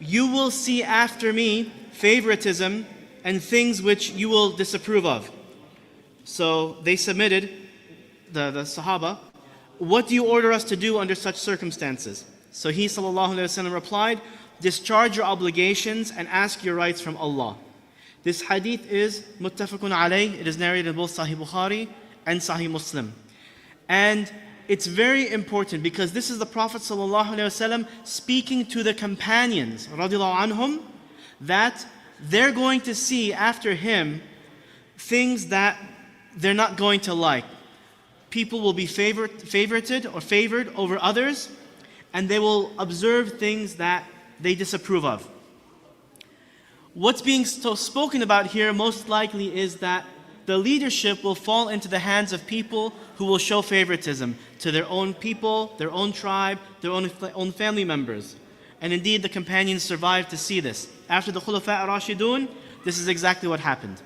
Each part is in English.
you will see after me favoritism and things which you will disapprove of. So they submitted, the Sahaba, what do you order us to do under such circumstances? So he sallallahu alaihi wasallam replied, discharge your obligations and ask your rights from Allah. This hadith is muttafaqun alayh. It is narrated in both Sahih Bukhari and Sahih Muslim. And it's very important because this is the Prophet ﷺ speaking to the companions radiallahu anhum, that they're going to see after him things that they're not going to like. People will be favorited or favored over others, and they will observe things that they disapprove of. What's being spoken about here most likely is that the leadership will fall into the hands of people who will show favoritism to their own people, their own tribe, their own family members. And indeed, the companions survived to see this. After the Khulafa ar-Rashidun, this is exactly what happened.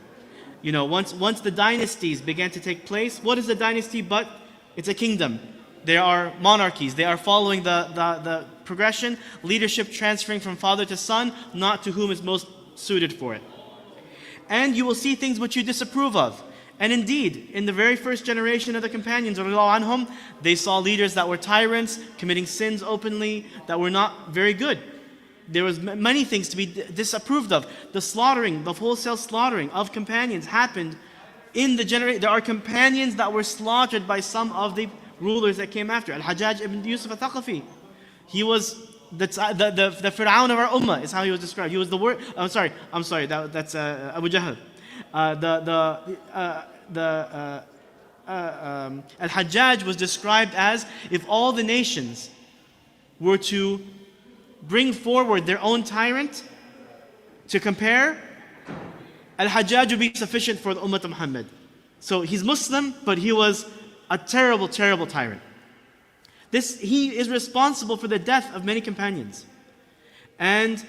You know, once the dynasties began to take place, what is a dynasty but it's a kingdom? There are monarchies. They are following the progression, leadership transferring from father to son, not to whom is most suited for it. And you will see things which you disapprove of. And indeed, in the very first generation of the companions, radiallahu anhum, they saw leaders that were tyrants, committing sins openly, that were not very good. There was many things to be disapproved of. The slaughtering, the wholesale slaughtering of companions happened in the generation. There are companions that were slaughtered by some of the rulers that came after. Al-Hajjaj ibn Yusuf al-Thaqafi. He was the Fir'aun of our ummah, is how he was described. He was the word. I'm sorry. That's Abu Jahl. Al-Hajjaj was described as, if all the nations were to bring forward their own tyrant to compare, Al-Hajjaj would be sufficient for the Ummah of Muhammad. So he's Muslim, but he was a terrible, terrible tyrant. He is responsible for the death of many companions. And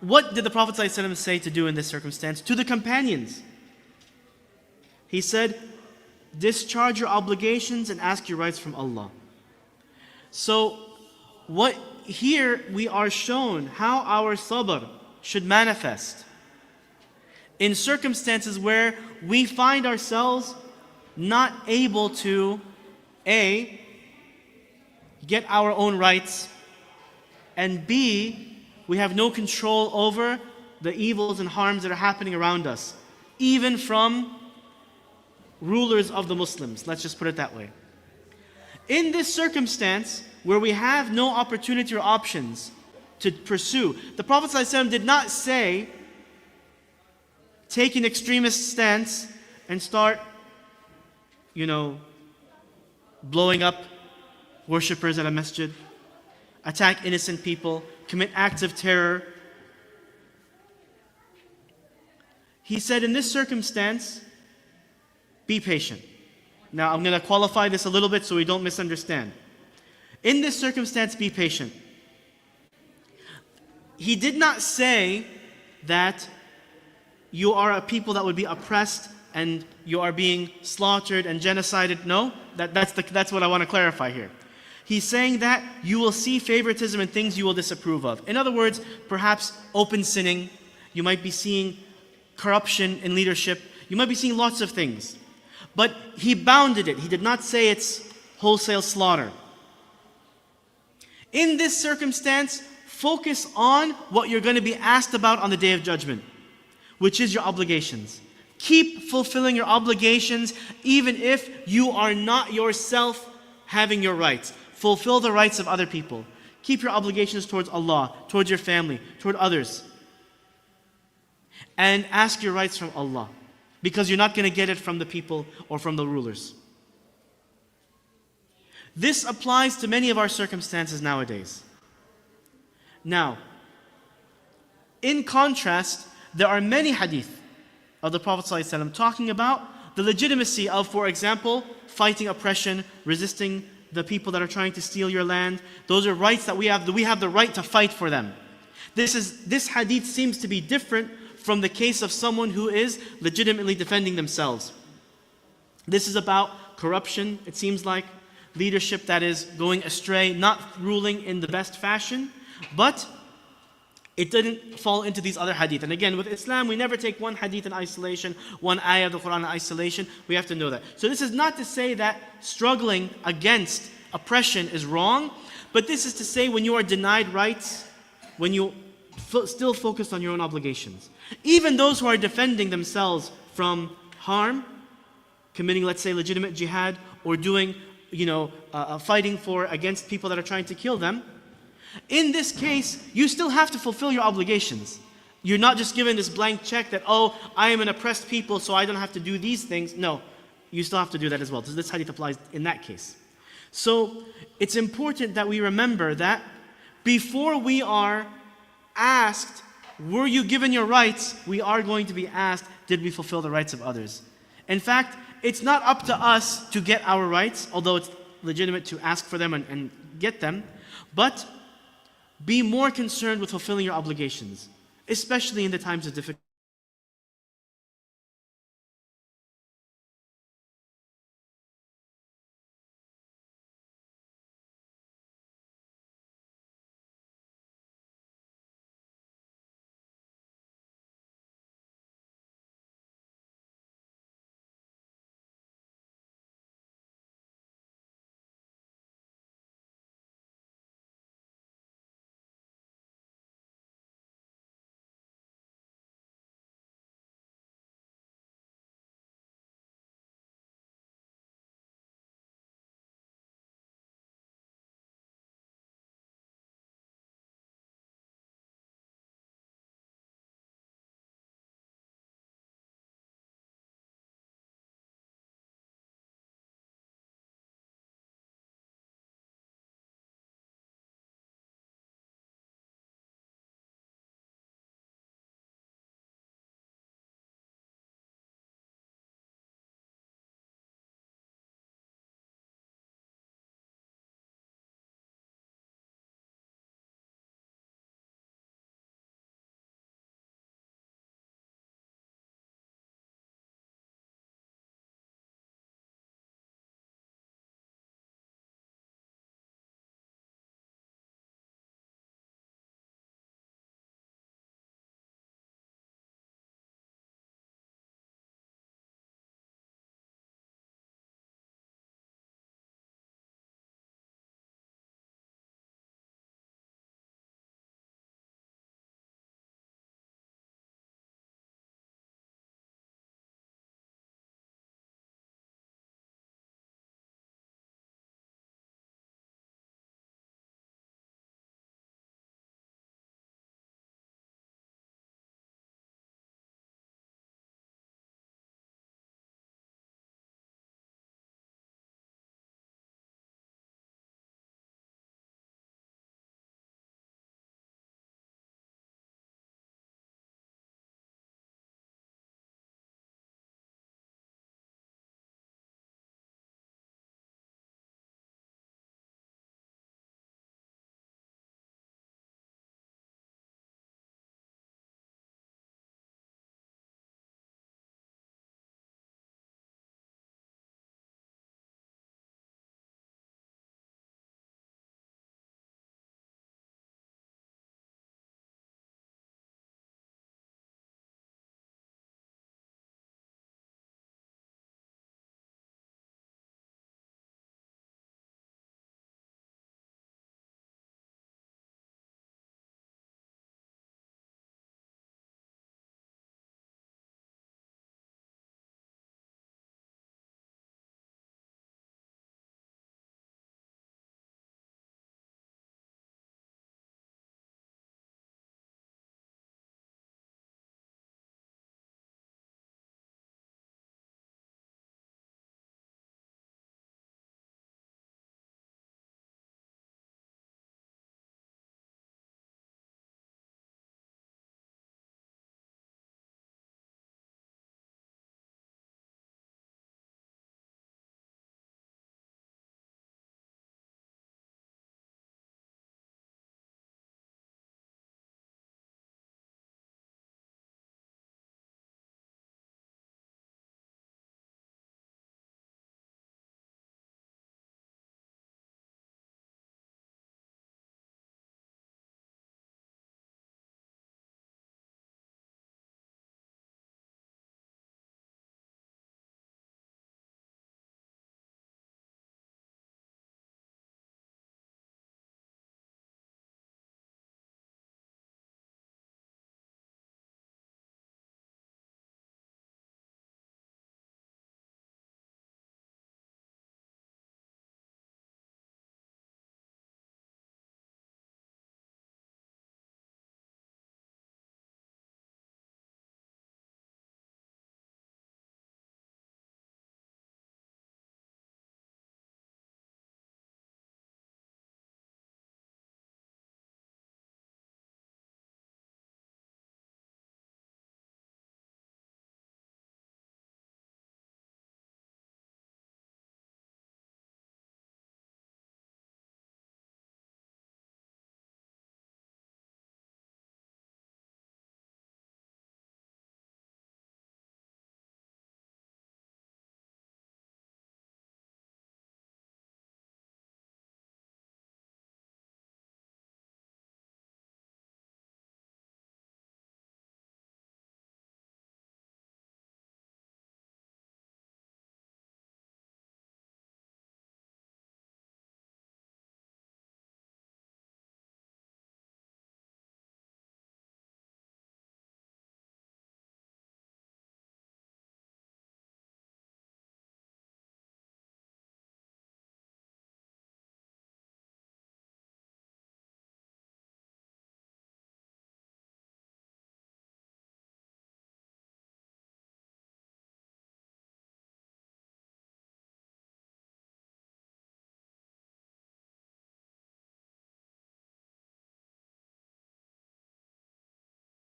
what did the Prophet ﷺ say to do in this circumstance? To the companions, he said, discharge your obligations and ask your rights from Allah. So here we are shown how our sabr should manifest in circumstances where we find ourselves not able to A, get our own rights, and B, we have no control over the evils and harms that are happening around us, even from rulers of the Muslims. Let's just put it that way. In this circumstance, where we have no opportunity or options to pursue, the Prophet ﷺ did not say, take an extremist stance and start, blowing up worshippers at a masjid, attack innocent people, commit acts of terror. He said, in this circumstance, be patient. Now, I'm going to qualify this a little bit so we don't misunderstand. In this circumstance, be patient. He did not say that you are a people that would be oppressed and you are being slaughtered and genocided. No, that's what I want to clarify here. He's saying that you will see favoritism and things you will disapprove of. In other words, perhaps open sinning. You might be seeing corruption in leadership. You might be seeing lots of things. But he bounded it. He did not say it's wholesale slaughter. In this circumstance, focus on what you're going to be asked about on the Day of Judgment, which is your obligations. Keep fulfilling your obligations even if you are not yourself having your rights. Fulfill the rights of other people. Keep your obligations towards Allah, towards your family, toward others. And ask your rights from Allah, because you're not going to get it from the people or from the rulers. This applies to many of our circumstances nowadays. Now, in contrast, there are many hadith of the Prophet ﷺ talking about the legitimacy of, for example, fighting oppression, resisting the people that are trying to steal your land. Those are rights that we have. We have the right to fight for them. This hadith seems to be different from the case of someone who is legitimately defending themselves. This is about corruption, it seems like, leadership that is going astray, not ruling in the best fashion, but it didn't fall into these other hadith. And again, with Islam, we never take one hadith in isolation, one ayah of the Quran in isolation. We have to know that. So this is not to say that struggling against oppression is wrong, but this is to say when you are denied rights, when you still focus on your own obligations. Even those who are defending themselves from harm, committing, let's say, legitimate jihad, or doing, fighting against people that are trying to kill them, in this case, you still have to fulfill your obligations. You're not just given this blank check that, oh, I am an oppressed people, so I don't have to do these things. No, you still have to do that as well. So this hadith applies in that case. So it's important that we remember that before we are asked, were you given your rights, we are going to be asked, did we fulfill the rights of others? In fact, it's not up to us to get our rights, although it's legitimate to ask for them and get them, but be more concerned with fulfilling your obligations, especially in the times of difficulty.